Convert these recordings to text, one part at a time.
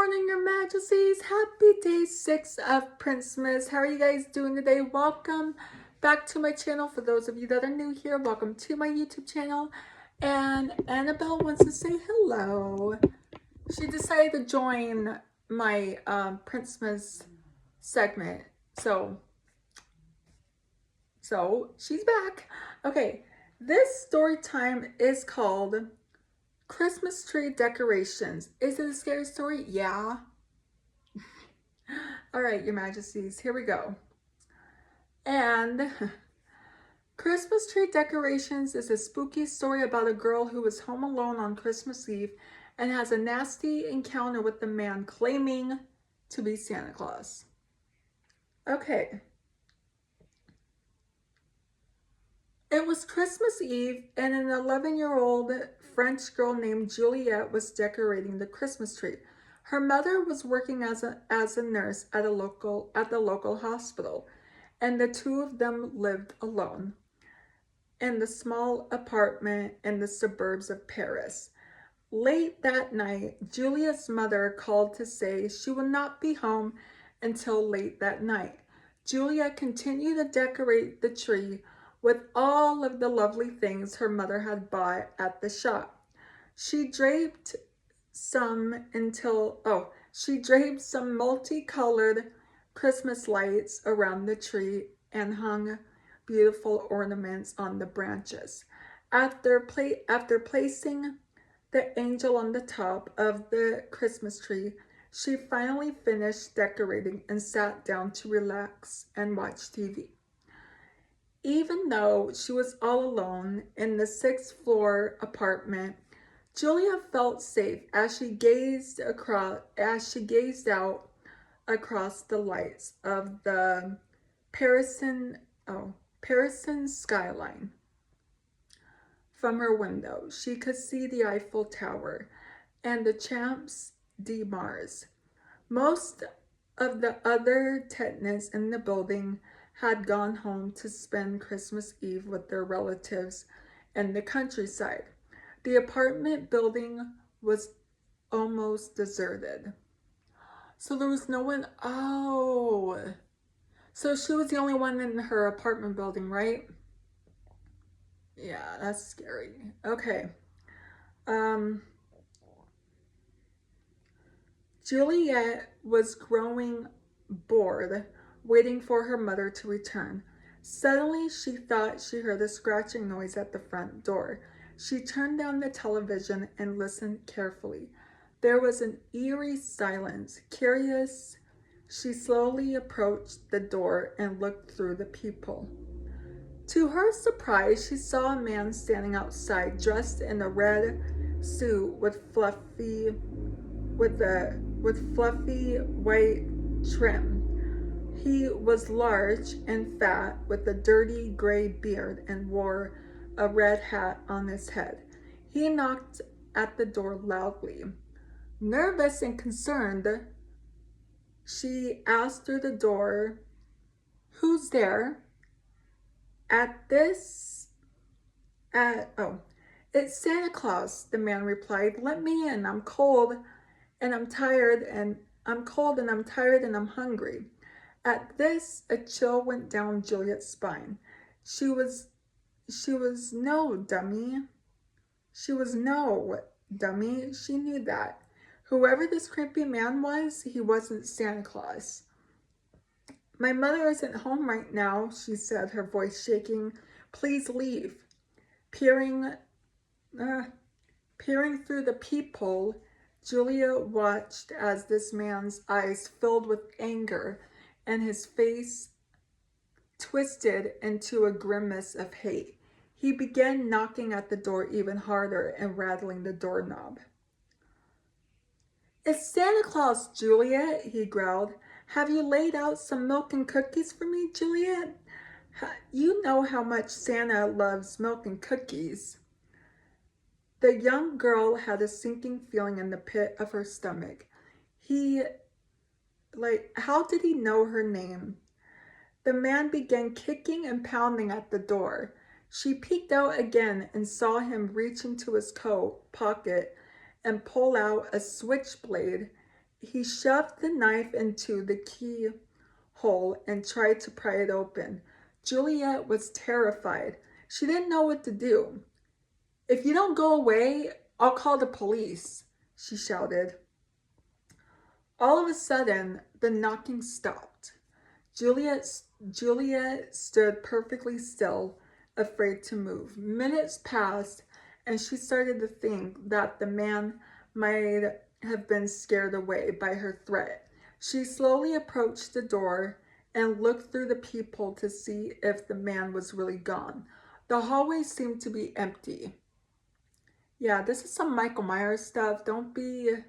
morning, your majesties. Happy day 6 of Princess. How are you guys doing today? Welcome back to my channel. For those of you that are new here, welcome to my YouTube channel. And Annabelle wants to say hello. She decided to join my Princess segment. So she's back. Okay, this story time is called Christmas Tree Decorations. Is it a scary story? Yeah. All right, your majesties, here we go. And Christmas Tree Decorations is a spooky story about a girl who is home alone on Christmas Eve and has a nasty encounter with the man claiming to be Santa Claus. Okay. It was Christmas Eve, and an 11-year-old French girl named Juliette was decorating the Christmas tree. Her mother was working as a nurse at the local hospital, and the two of them lived alone in the small apartment in the suburbs of Paris. Late that night, Juliette's mother called to say she would not be home until late that night. Juliette continued to decorate the tree with all of the lovely things her mother had bought at the shop. She draped some multicolored Christmas lights around the tree and hung beautiful ornaments on the branches. After placing the angel on the top of the Christmas tree, she finally finished decorating and sat down to relax and watch TV. Even though she was all alone in the 6th floor apartment, Julia felt safe as she gazed out across the lights of the Parisian skyline. From her window, she could see the Eiffel Tower and the Champs de Mars. Most of the other tenants in the building had gone home to spend Christmas Eve with their relatives in the countryside. The apartment building was almost deserted. So there was no one. Oh, so she was the only one in her apartment building, right? Yeah, that's scary. Okay. Juliette was growing bored, waiting for her mother to return. Suddenly, she thought she heard a scratching noise at the front door. She turned down the television and listened carefully. There was an eerie silence. Curious, she slowly approached the door and looked through the peephole. To her surprise, she saw a man standing outside, dressed in a red suit with fluffy white trim. He was large and fat, with a dirty gray beard, and wore a red hat on his head. He knocked at the door loudly. Nervous and concerned, she asked through the door, "Who's there?" It's Santa Claus," the man replied. "Let me in. I'm cold and I'm tired and I'm hungry." At this, a chill went down Juliet's spine. She was no dummy. She knew that. Whoever this creepy man was, he wasn't Santa Claus. "My mother isn't home right now," she said, her voice shaking. "Please leave." Peering through the peephole, Julia watched as this man's eyes filled with anger and his face twisted into a grimace of hate. He began knocking at the door even harder and rattling the doorknob. "It's Santa Claus, Juliet," he growled. "Have you laid out some milk and cookies for me, Juliet? You know how much Santa loves milk and cookies." The young girl had a sinking feeling in the pit of her stomach. How did he know her name? The man began kicking and pounding at the door. She peeked out again and saw him reach into his coat pocket and pull out a switchblade. He shoved the knife into the keyhole and tried to pry it open. Juliet was terrified. She didn't know what to do. "If you don't go away, I'll call the police," she shouted. All of a sudden, the knocking stopped. Juliet stood perfectly still, afraid to move. Minutes passed, and she started to think that the man might have been scared away by her threat. She slowly approached the door and looked through the peephole to see if the man was really gone. The hallway seemed to be empty. Yeah, this is some Michael Myers stuff. Don't be,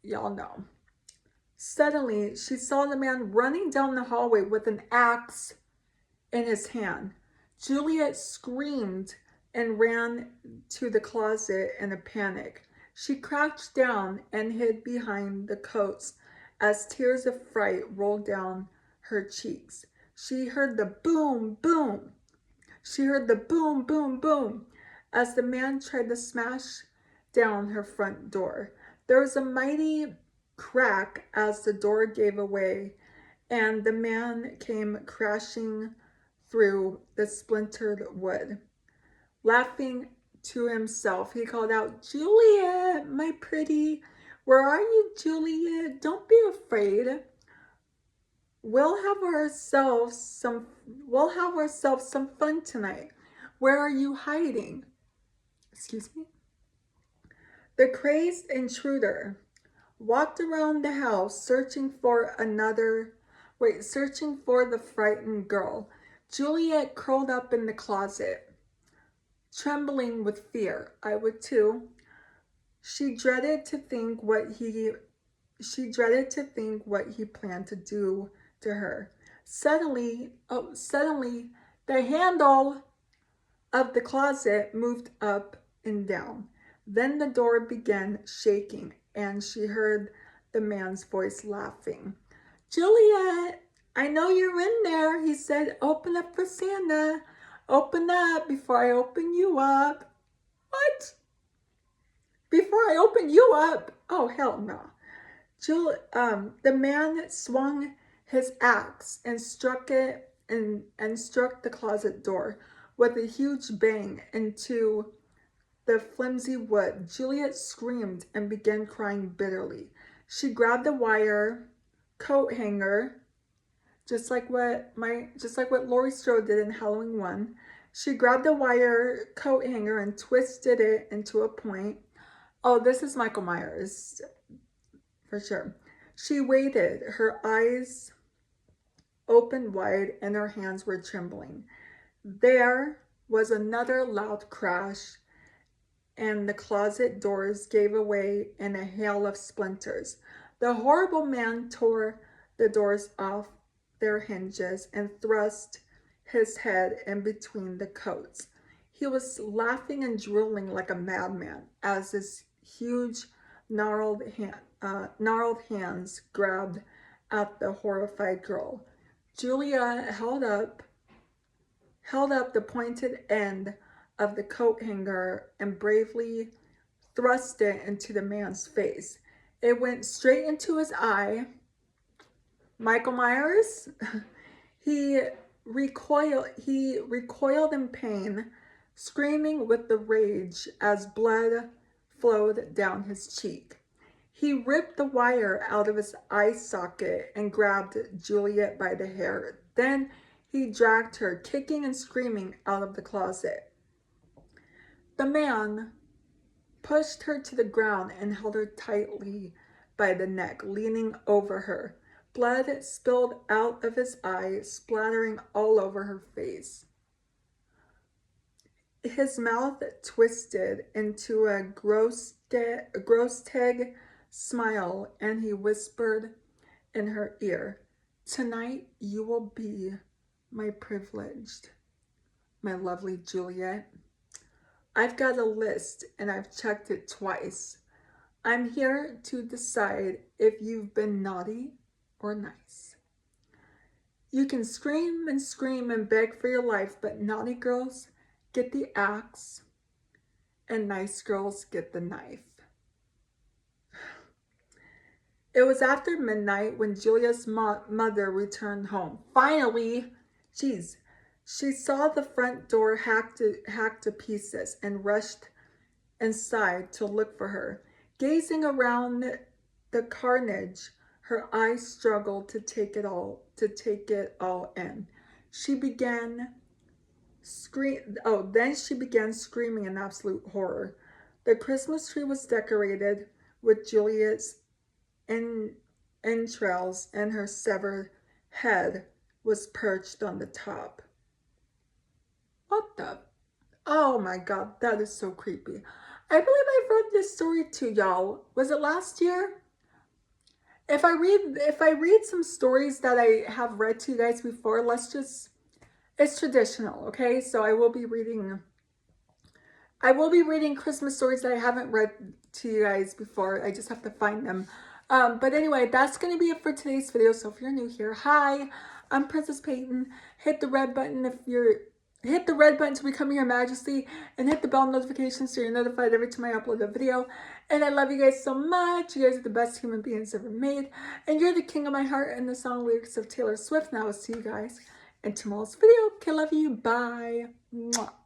y'all know. Suddenly, she saw the man running down the hallway with an axe in his hand. Juliet screamed and ran to the closet in a panic. She crouched down and hid behind the coats as tears of fright rolled down her cheeks. She heard the boom, boom. She heard the boom, boom, boom as the man tried to smash down her front door. There was a mighty crack as the door gave away and the man came crashing through the splintered wood. Laughing to himself, he called out, "Juliet, my pretty, where are you, Juliet? Don't be afraid. We'll have ourselves some we'll have ourselves some fun tonight. Where are you hiding?" Excuse me. The crazed intruder walked around the house searching for the frightened girl. Juliet curled up in the closet, trembling with fear. I would too. She dreaded to think what he planned to do to her. Suddenly, the handle of the closet moved up and down. Then the door began shaking, and she heard the man's voice laughing. "Juliet, I know you're in there," he said. "Open up for Santa. Open up before I open you up." "What? Before I open you up?" "Oh, hell no." The man swung his axe and struck the closet door with a huge bang into the flimsy wood. Juliet screamed and began crying bitterly. She grabbed a wire coat hanger, just like what Laurie Strode did in Halloween 1. She grabbed a wire coat hanger and twisted it into a point. Oh, this is Michael Myers, for sure. She waited, her eyes opened wide and her hands were trembling. There was another loud crash, and the closet doors gave away in a hail of splinters. The horrible man tore the doors off their hinges and thrust his head in between the coats. He was laughing and drooling like a madman as his huge, gnarled hands grabbed at the horrified girl. Julia held up the pointed end of the coat hanger and bravely thrust it into the man's face. It went straight into his eye. Michael Myers, he recoiled in pain, screaming with the rage as blood flowed down his cheek. He ripped the wire out of his eye socket and grabbed Juliet by the hair. Then he dragged her, kicking and screaming, out of the closet. The man pushed her to the ground and held her tightly by the neck, leaning over her. Blood spilled out of his eye, splattering all over her face. His mouth twisted into a grotesque smile, and he whispered in her ear, "Tonight you will be my privileged, my lovely Juliet. I've got a list and I've checked it twice. I'm here to decide if you've been naughty or nice. You can scream and beg for your life, but naughty girls get the axe and nice girls get the knife." It was after midnight when Julia's mother returned home. Finally, geez, she saw the front door hacked to pieces and rushed inside to look for her. Gazing around the carnage, her eyes struggled to take it all in. She began then she began screaming in absolute horror. The Christmas tree was decorated with Juliet's entrails, and her severed head was perched on the top. What the? Oh my god, that is so creepy. I believe I read this story to y'all. Was it last year? If I read some stories that I have read to you guys before, it's traditional, okay? So I will be reading Christmas stories that I haven't read to you guys before. I just have to find them. But anyway, that's going to be it for today's video. So if you're new here, hi, I'm Princess Peyton. Hit the red button hit the red button to become your majesty, and hit the bell notification so you're notified every time I upload a video. And I love you guys so much. You guys are the best human beings ever made. And you're the king of my heart, and the song lyrics of Taylor Swift. Now I'll see you guys in tomorrow's video. Okay, love you. Bye. Mwah.